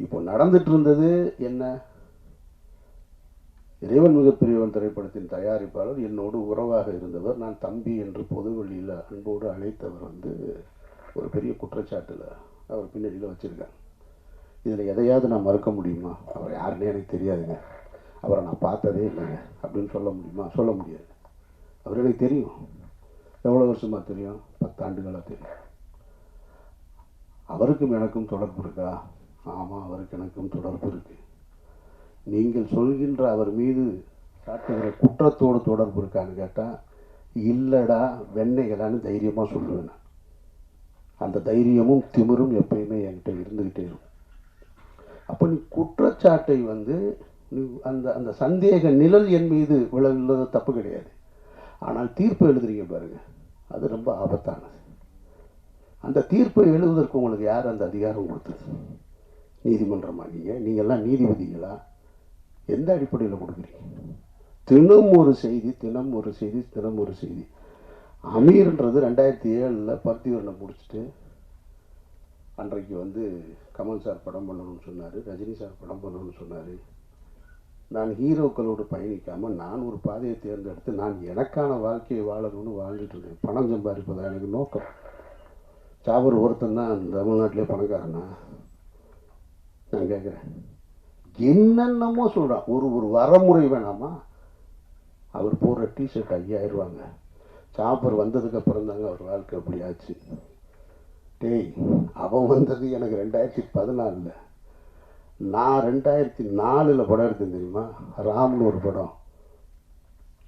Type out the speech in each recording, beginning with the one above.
இப்போ நடந்துட்டு இருந்தது என்ன? இறைவன் மிகப்பெரியவன் திரைப்படத்தின் தயாரிப்பாளர் என்னோடு உறவாக இருந்தவர், நான் தம்பி என்று பொதுவெளியில் அன்போடு அழைத்தவர் ஒரு பெரிய குற்றச்சாட்டில் அவர் பின்னணியில் வச்சுருக்காங்க. இதில் எதையாவது நான் மறுக்க முடியுமா? அவர் யாருன்னே எனக்கு தெரியாதுங்க, அவரை நான் பார்த்ததே இல்லைங்க அப்படின்னு சொல்ல முடியுமா? சொல்ல முடியாது. அவர் எனக்கு தெரியும். எவ்வளோ வருஷமாக தெரியும்? 10 ஆண்டுகளாக தெரியும். அவருக்கும் எனக்கும் தொடர்பு இருக்கா? ஆமாம், அவருக்கு எனக்கும் தொடர்பு இருக்குது. நீங்கள் சொல்கின்ற அவர் மீது காட்டுகிற குற்றத்தோடு தொடர்பு இருக்கான்னு கேட்டால் இல்லைடா வெண்ணைகளான்னு தைரியமாக சொல்லுவேன். அந்த தைரியமும் திமிரும் எப்பயுமே என்கிட்ட இருந்துக்கிட்டே இருக்கும். அப்போ நீ குற்றச்சாட்டை நீ அந்த அந்த சந்தேக நிழல் என் மீது விழவில்லது தப்பு கிடையாது. ஆனால் தீர்ப்பு எழுதுறீங்க பாருங்க, அது ரொம்ப ஆபத்தானது. அந்த தீர்ப்பை எழுதுவதற்கு உங்களுக்கு யார் அந்த அதிகாரம் கொடுத்தது? நீதிமன்றமா? நீங்கள்லாம் நீதிபதிகளா? எந்த அடிப்படையில் கொடுக்குறீங்க? தினம் ஒரு செய்தி, தினம் ஒரு செய்தி, தினம் ஒரு செய்தி. அமீர்ன்றது 2007 பருத்திவரனை முடிச்சுட்டு அன்றைக்கு கமல் சார் படம் பண்ணணும்னு சொன்னார், ரஜினி சார் படம் பண்ணணும்னு சொன்னார். நான் ஹீரோக்களோடு பயணிக்காமல் நான் ஒரு பாதையை தேர்ந்தெடுத்து நான் எனக்கான வாழ்க்கையை வாழணும்னு வாழ்ந்துட்டு இருக்கேன். பணம் சம்பாதிப்பதா எனக்கு நோக்கம். சாவர் ஒருத்தன் தான் தமிழ்நாட்டிலே பணக்காரனா? நான் கேட்குறேன். என்னென்னமோ சொல்கிறான். ஒரு வரமுறை வேணாமா? அவர் போடுற டிஷர்ட் 5000 ரூபாங்க. சாப்பர் வந்ததுக்கு அப்புறம் தாங்க அவர் வாழ்க்கை அப்படி ஆச்சு. டேய், அவன் வந்தது எனக்கு 2014. நான் 2004 படம் எடுத்தேன் தெரியுமா? ராம்னு ஒரு படம்.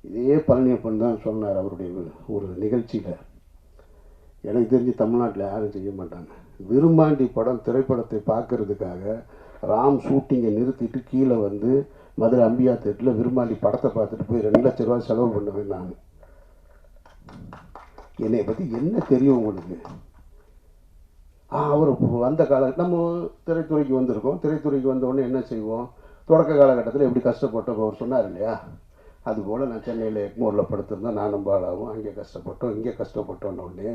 இதே பழனியப்பன் தான் சொன்னார் அவருடைய ஒரு நிகழ்ச்சியில். எனக்கு தெரிஞ்சு தமிழ்நாட்டில் யாரும் செய்ய மாட்டாங்க. விரும்பாண்டி படம் திரைப்படத்தை பார்க்கறதுக்காக ராம் ஷூட்டிங்கை நிறுத்திட்டு கீழே மதுரை அம்பியா தேட்டரில் விரும்பாண்டி படத்தை பார்த்துட்டு போய் 2 லட்ச ரூபா செலவு பண்ணுவேன் நான். என்னை பற்றி என்ன தெரியும் உங்களுக்கு? அவர் வந்த நம்ம திரைத்துறைக்கு வந்திருக்கோம். திரைத்துறைக்கு வந்தவுடனே என்ன செய்வோம்? தொடக்க காலகட்டத்தில் எப்படி கஷ்டப்பட்டோம் அவர் சொன்னார் இல்லையா? அதுபோல் நான் சென்னையில் எக்மோரில் படுத்திருந்தேன், நானும் பாலாவும். அங்கே கஷ்டப்பட்டோம், இங்கே கஷ்டப்பட்டோன்னொடனே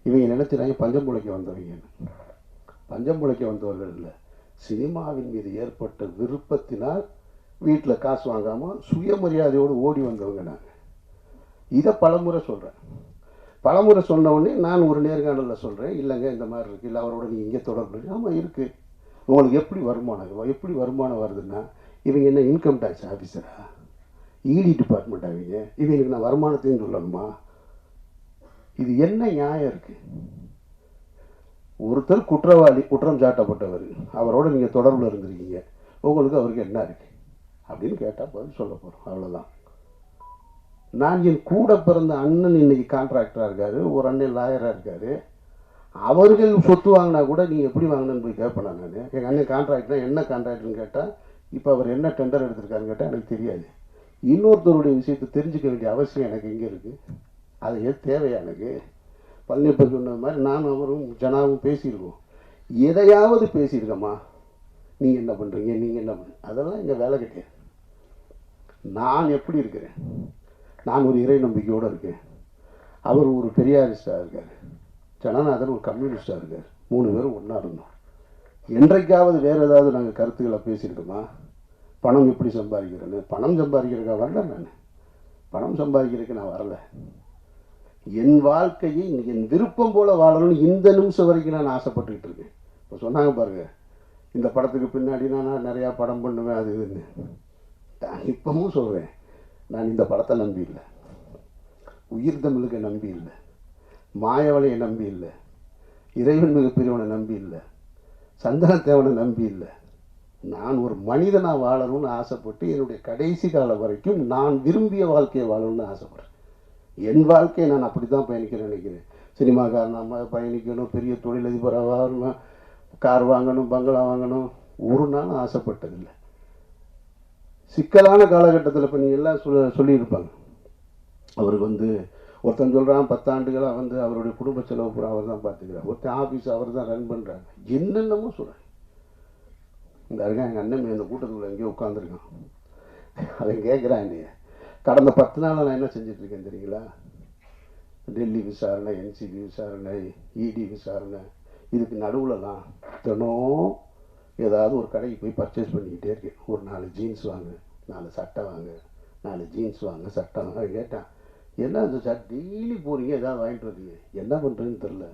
இவங்க நினச்சிடாங்க பஞ்சம்புழைக்க வந்தவங்க. பஞ்சம்புழைக்க வந்தவர்கள் இல்லை, சினிமாவின் மீது ஏற்பட்ட விருப்பத்தினால் வீட்டில் காசு வாங்காமல் சுயமரியாதையோடு ஓடி வந்தவங்க நாங்கள். இதை பலமுறை சொல்கிறேன். பலமுறை சொன்னவுடனே நான் ஒரு நேர்காணலில் சொல்கிறேன், இல்லைங்க இந்த மாதிரி இருக்குது, இல்லை அவரோட நீங்கள் இங்கே தொடர்பு. ஆமாம் இருக்குது. உங்களுக்கு எப்படி வருமானம் வருதுன்னா, இவங்க என்ன இன்கம் டேக்ஸ் ஆஃபீஸரா? இடி டிபார்ட்மெண்ட் ஆவீங்க, இவங்களுக்கு நான் வருமானத்தையும் சொல்லணுமா? இது என்ன நியாயம் இருக்குது? ஒருத்தர் குற்றவாளி, குற்றம் சாட்டப்பட்டவர், அவரோட நீங்கள் தொடர்பில் இருந்திருக்கீங்க, உங்களுக்கு அவருக்கு என்ன இருக்குது அப்படின்னு கேட்டால் பதில் சொல்ல போகிறோம். அவ்வளோதான். நான் என் கூட பிறந்த அண்ணன் இன்னைக்கு கான்ட்ராக்டராக இருக்கார், ஒரு அண்ணன் லாயராக இருக்கார். அவர்கள் சொத்து வாங்கினா கூட நீங்கள் எப்படி வாங்கினு போய் கேட்பேன் நான். எங்கள் அண்ணன் கான்ட்ராக்டர் என்ன கான்ட்ராக்டர்னு கேட்டால் இப்போ அவர் என்ன டெண்டர் எடுத்திருக்காருன்னு கேட்டால் எனக்கு தெரியாது. இன்னொருத்தருடைய விஷயத்தை தெரிஞ்சுக்க வேண்டிய அவசியம் எனக்கு எங்கே இருக்குது? அது எது தேவையா எனக்கு? பழனியப்பன் சொன்னது மாதிரி நானும் அவரும் ஜனாவும் பேசியிருக்கோம். எதையாவது பேசியிருக்கோமா? நீங்கள் என்ன பண்ணுறீங்க, நீங்கள் என்ன பண்ணுறீங்க, அதெல்லாம் எங்கள் வேலை கிடையாது. நான் எப்படி இருக்கிறேன்? நான் ஒரு இறை நம்பிக்கையோடு இருக்கேன். அவர் ஒரு பெரியாரிஸ்டாக இருக்கார், ஜனநாதன் ஒரு கம்யூனிஸ்டாக இருக்கார். 3 பேரும் ஒன்றா இருந்தோம். என்றைக்காவது வேறு ஏதாவது நாங்கள் கருத்துக்களை பேசியிருக்கோமா? பணம் எப்படி சம்பாதிக்கிறேன்னு? பணம் சம்பாதிக்கிறதுக்காக வரல நான். பணம் சம்பாதிக்கிறதுக்கு நான் வரலை. என் வாழ்க்கையை என் விருப்பம் போல் வாழணும்னு இந்த நிமிஷம் வரைக்கும் நான் ஆசைப்பட்டுக்கிட்டு இருக்கேன். இப்போ சொன்னாங்க பாருங்கள், இந்த படத்துக்கு பின்னாடி நான் நிறையா படம் பண்ணுவேன் அது இதுன்னு. நான் இப்பவும் சொல்கிறேன், நான் இந்த படத்தை நம்பி இல்லை, உயிர் தமிழுக்கு நம்பி இல்லை, மாயவளையை நம்பி இல்லை, இறைவன் மிகப்பெரியவனை நம்பி இல்லை, சந்தனத்தேவனை நம்பி இல்லை. நான் ஒரு மனிதனாக வாழணும்னு ஆசைப்பட்டு என்னுடைய கடைசி காலம் வரைக்கும் நான் விரும்பிய வாழ்க்கையை வாழணும்னு ஆசைப்பட்றேன். என் வாழ்க்கையை நான் அப்படி தான் பயணிக்கிறேன்னு நினைக்கிறேன். சினிமாக்காரனாக பயணிக்கணும், பெரிய தொழிலதிபராக வாங்கணும், கார் வாங்கணும், பங்களா வாங்கணும், ஒரு நாளும் ஆசைப்பட்டதில்லை. சிக்கலான காலகட்டத்தில் இப்போ நீங்கள் எல்லாம் சொல்லியிருப்பாங்க, அவருக்கு ஒருத்தன் சொல்கிறான் 10 ஆண்டுகளாக அவருடைய குடும்ப செலவு பூரா அவர் தான் பார்த்துக்கிறார், ஒருத்தன் ஆஃபீஸ் அவர் தான் ரன் பண்ணுறாங்க, என்னென்னமோ சொல்கிறேன். இந்த இருக்கான் எங்கள் அண்ணன் இந்த கூட்டத்துக்குள்ள எங்கேயோ உட்காந்துருக்கான். அவன் கேட்குறான், என்னைய கடந்த 10 நாள் நான் என்ன செஞ்சிட்ருக்கேன் தெரியுங்களா? டெல்லி விசாரணை, என்சிபி விசாரணை, இடி விசாரணை, இதுக்கு நடுவில்லாம் தினம் ஏதாவது ஒரு கடைக்கு போய் பர்ச்சேஸ் பண்ணிக்கிட்டே இருக்கேன். ஒரு 4 ஜீன்ஸ் வாங்க, 4 சட்டை வாங்க, 4 ஜீன்ஸ் வாங்க, சட்டை வாங்க. கேட்டான், என்ன அந்த சட்டை டெய்லி போகிறீங்க, ஏதாவது வாங்கிட்டு வரீங்க, என்ன பண்ணுறதுன்னு தெரில.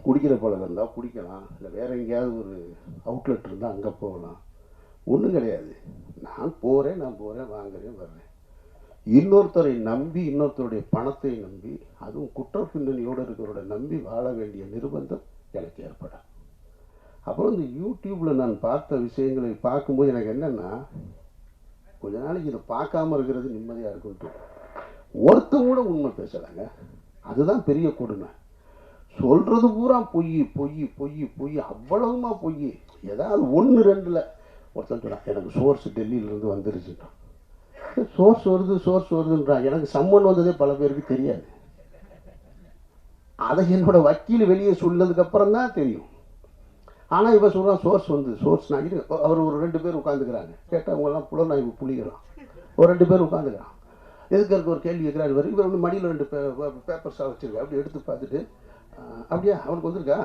குடிக்கிற பழக்கம் இருந்தால் குடிக்கலாம், இல்லை வேறு எங்கேயாவது ஒரு அவுட்லெட் இருந்தால் அங்கே போகலாம். ஒன்றும் கிடையாது. நான் போகிறேன் வாங்குறேன் வர்றேன். இன்னொருத்தரை நம்பி, இன்னொருத்தருடைய பணத்தை நம்பி, அதுவும் குற்ற பின்னணியோடு இருக்கிறவரோட நம்பி வாழ வேண்டிய நிர்பந்தம் எனக்கு ஏற்படும். அப்புறம் இந்த யூடியூப்பில் நான் பார்த்த விஷயங்களை பார்க்கும்போது எனக்கு என்னென்னா, கொஞ்ச நாளைக்கு இதை பார்க்காம இருக்கிறது நிம்மதியாக இருக்குன்ட்டு. ஒருத்தன் கூட உண்மை பேசலாங்க. அதுதான் பெரிய கொடுமை. சொல்கிறது பூரா பொய் பொய் பொய் பொய், அவ்வளவுமா பொய். ஏதாவது 1-2 ஒருத்தன் சொன்னான், எனக்கு சோர்ஸ் டெல்லியிலேருந்து வந்துருச்சுட்டான். சோர்ஸ் வருதுன்றான். எனக்கு சம்மன் வந்ததே பல பேருக்கு தெரியாது. அதை என்னோட வக்கீல் வெளியே சொன்னதுக்கப்புறம் தான் தெரியும். ஆனால் இவன் சொல்கிறான் சோர்ஸ் நான் அவர் ஒரு 2 பேர் உட்காந்துக்கிறாங்க. கேட்டால் அவங்கெல்லாம் புலனாய்வு புலிகிறான். ஒரு 2 பேர் உட்காந்துக்கிறான். எதுக்கு ஒரு கேள்வி கேட்குறாரு. இவர் வந்து மடியில் 2 பேப்பர்ஸாக வச்சுருக்கேன். அப்படி எடுத்து பார்த்துட்டு, அப்படியா அவனுக்கு வந்திருக்கா,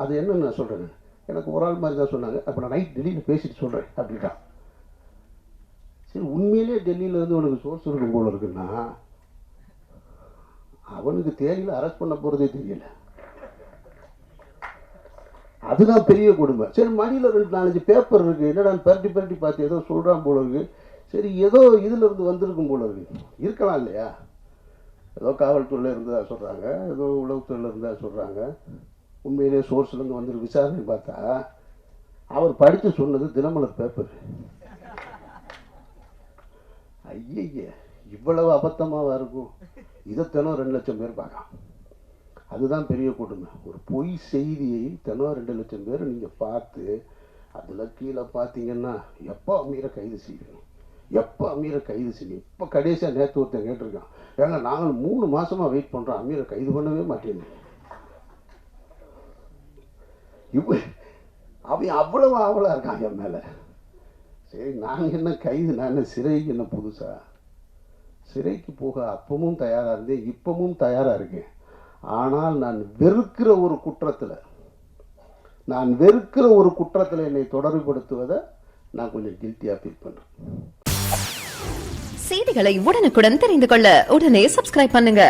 அது என்னன்னு நான் சொல்கிறேன், எனக்கு ஒரு ஆள் மாதிரி தான் சொன்னாங்க, அப்போ நான் நைட் டெல்லியில் பேசிட்டு சொல்கிறேன் அப்படின்ட்டான். சரி, உண்மையிலே டெல்லியிலேருந்து உனக்கு சோர்ஸ் இருக்கும் போல இருக்குன்னா, அவனுக்கு தேனியில் அரெஸ்ட் பண்ண போகிறதே தெரியல. அதுதான் பெரிய கொடுமை. சரி, மடியில் 2-4 பேப்பர் இருக்குது, என்னடா பரட்டி பார்த்து ஏதோ சொல்கிறான் போல இருக்குது. சரி, ஏதோ இதிலிருந்து வந்திருக்கும் போல இருக்கு, இருக்கலாம் இல்லையா. ஏதோ காவல்துறையில் இருந்ததாக சொல்கிறாங்க, ஏதோ உளவுத்துறையில் இருந்ததாக சொல்கிறாங்க. உண்மையிலே சோர்ஸ்லேருந்து வந்துருக்கு. விசாரணை பார்த்தா அவர் படித்து சொன்னது தினமலர் பேப்பர். ஐய, இவ்வளவு அபத்தமாக இருக்கும். இதை தினம் 2 லட்சம் பேர் பார்க்கலாம். அதுதான் பெரிய கொடுமை. ஒரு பொய் செய்தியை தினம் 2 லட்சம் பேர் நீங்கள் பார்த்து, அதில் கீழே பார்த்தீங்கன்னா எப்போ அமீரை கைது செய்வீங்க, எப்போ அமீரை கைது செய்வீங்க. இப்போ கடைசியாக நேற்று ஒருத்தன் கேட்டிருக்கான், ஏங்க நாங்கள் 3 மாதமாக வெயிட் பண்ணுறோம், அமீரை கைது பண்ணவே மாட்டேங்க. இப்போ அவன் அவ்வளவு ஆவலாக இருக்கான் என் மேலே. சரி, நான் என்ன கைது, நான் என்ன சிறைக்கு என்ன புதுசா? சிறைக்கு போக அப்பவும் தயாராக இருந்தேன், இப்பவும் தயாராக இருக்கேன். ஆனால் நான் வெறுக்கிற ஒரு குற்றத்தில் என்னை தொடர்புபடுத்துவதை நான் கொஞ்சம் கில்ட்டியாக ஃபீல் பண்ணுறேன். செய்திகளை உடனுக்குடன் தெரிந்து கொள்ள உடனே சப்ஸ்கிரைப் பண்ணுங்க.